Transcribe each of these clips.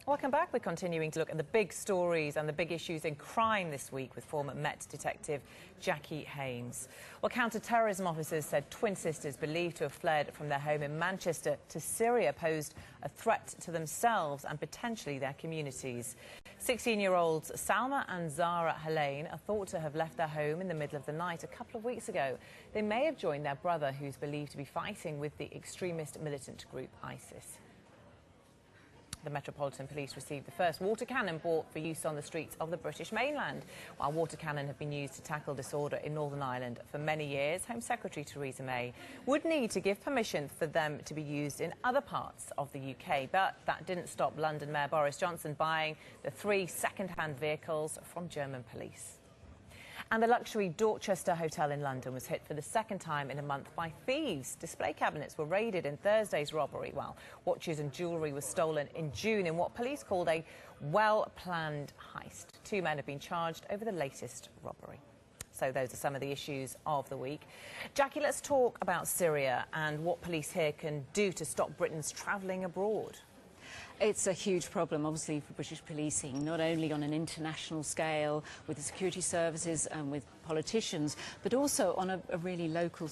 Welcome back. We're continuing to look at the big stories and the big issues in crime this week with former Met detective Jackie Haynes. Well, counter-terrorism officers said twin sisters believed to have fled from their home in Manchester to Syria posed a threat to themselves and potentially their communities. 16-year-olds Salma and Zara Halain are thought to have left their home in the middle of the night a couple of weeks ago. They may have joined their brother, who's believed to be fighting with the extremist militant group ISIS. The Metropolitan Police received the first water cannon bought for use on the streets of the British mainland. While water cannon have been used to tackle disorder in Northern Ireland for many years, Home Secretary Theresa May would need to give permission for them to be used in other parts of the UK. But that didn't stop London Mayor Boris Johnson buying the 3 second-hand vehicles from German police. And the luxury Dorchester Hotel in London was hit for the second time in a month by thieves. Display cabinets were raided in Thursday's robbery, while watches and jewellery was stolen in June in what police called a well-planned heist. 2 men have been charged over the latest robbery. So those are some of the issues of the week. Jackie, let's talk about Syria and what police here can do to stop Britons travelling abroad. It's a huge problem, obviously, for British policing, not only on an international scale with the security services and with politicians, but also on a really local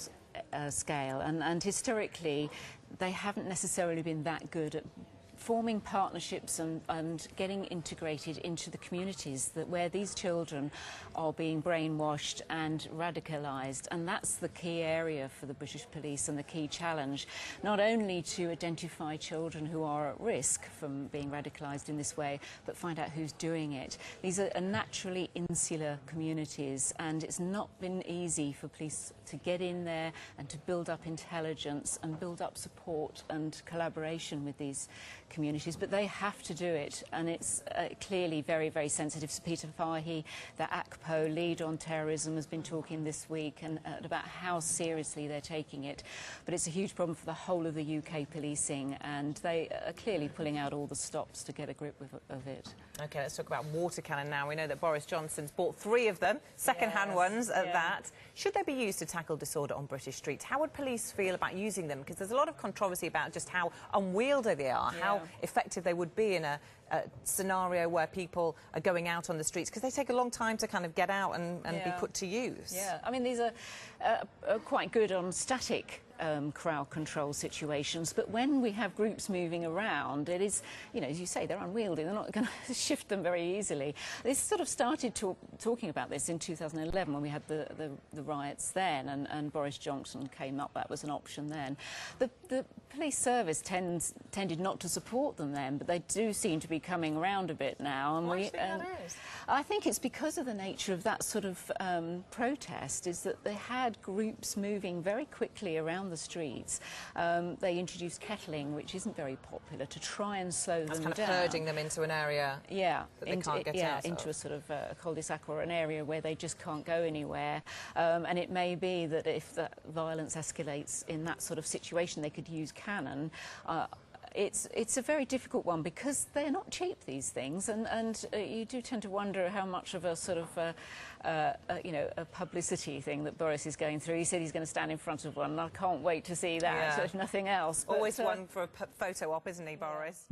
scale. And historically, they haven't necessarily been that good at forming partnerships and getting integrated into the communities where these children are being brainwashed and radicalised. And that's the key area for the British police and the key challenge, not only to identify children who are at risk from being radicalised in this way, but find out who's doing it. These are naturally insular communities, and it's not been easy for police to get in there and to build up intelligence and build up support and collaboration with these communities, but they have to do it, and it's clearly very, very sensitive. So Peter Fahy, the ACPO lead on terrorism, has been talking this week and about how seriously they're taking it. But it's a huge problem for the whole of the UK policing, and they are clearly pulling out all the stops to get a grip of it. OK, let's talk about water cannon now. We know that Boris Johnson's bought 3 of them, second-hand ones at that. Should they be used to tackle disorder on British streets? How would police feel about using them? Because there's a lot of controversy about just how unwieldy they are, how effective they would be in a scenario where people are going out on the streets, because they take a long time to kind of get out and be put to use. Yeah, I mean, these are quite good on static crowd control situations, but when we have groups moving around, it is, you know, as you say, they're unwieldy. They're not going to shift them very easily. They sort of started talking about this in 2011 when we had the riots then, and Boris Johnson came up. That was an option then. The police service tended not to support them then, but they do seem to be coming around a bit now. And Why do you think that is? I think it's because of the nature of that sort of protest, is that they had groups moving very quickly around the streets. They introduced kettling, which isn't very popular, to try and slow them down. That's kind of herding them into an area that they can't get out of. Into a sort of a cul-de-sac or an area where they just can't go anywhere. And it may be that if the violence escalates in that sort of situation, they could use cannon. It's a very difficult one because they're not cheap, these things, and you do tend to wonder how much of a sort of you know, a publicity thing that Boris is going through. He said he's going to stand in front of one, and I can't wait to see that, if nothing else. Always one for a photo op, isn't he, Boris?